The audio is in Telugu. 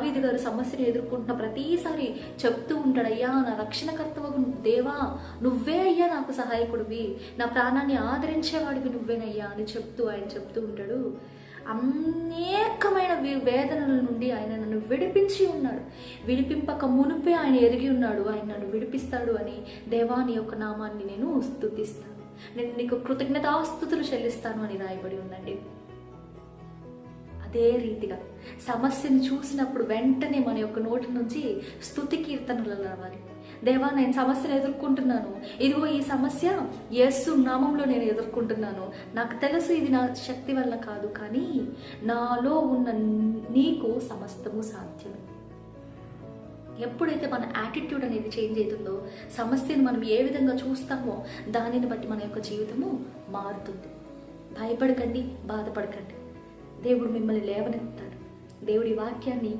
దావీదు గారు సమస్యను ఎదుర్కొంటున్న ప్రతిసారి చెప్తూ ఉంటాడు, అయ్యా నా రక్షణకర్తవగు దేవా నువ్వే అయ్యా నాకు సహాయకుడివి, నా ప్రాణాన్ని ఆదరించేవాడివి నువ్వేనయ్యా అని ఆయన చెప్తూ ఉంటాడు. అనేకమైన వేదనల నుండి ఆయన నన్ను విడిపించి ఉన్నాడు. విడిపింపక మునుపే ఆయన ఎరిగి ఉన్నాడు ఆయన నన్ను విడిపిస్తాడు అని. దేవా నీ యొక్క నామాన్ని నేను స్తుతిస్తాను, నేను నీకు కృతజ్ఞతాస్తుతులు చెల్లిస్తాను అని రాయబడి ఉందండి. అదే రీతిగా సమస్యను చూసినప్పుడు వెంటనే మన యొక్క నోటి నుంచి స్తుతి కీర్తనలు రావాలి. దేవా నేను సమస్యను ఎదుర్కొంటున్నాను, ఇదిగో ఈ సమస్య యేసు నామంలో నేను ఎదుర్కొంటున్నాను, నాకు తెలుసు ఇది నా శక్తి వల్ల కాదు, కానీ నాలో ఉన్న నీకు సమస్తము సాధ్యమే. ఎప్పుడైతే మన యాటిట్యూడ్ అనేది చేంజ్ అవుతుందో, సమస్యను మనం ఏ విధంగా చూస్తామో దానిని బట్టి మన యొక్క జీవితము మారుతుంది. భయపడకండి, బాధపడకండి, దేవుడు మిమ్మల్ని లేవనెత్తాడు. దేవుడి వాక్యాన్ని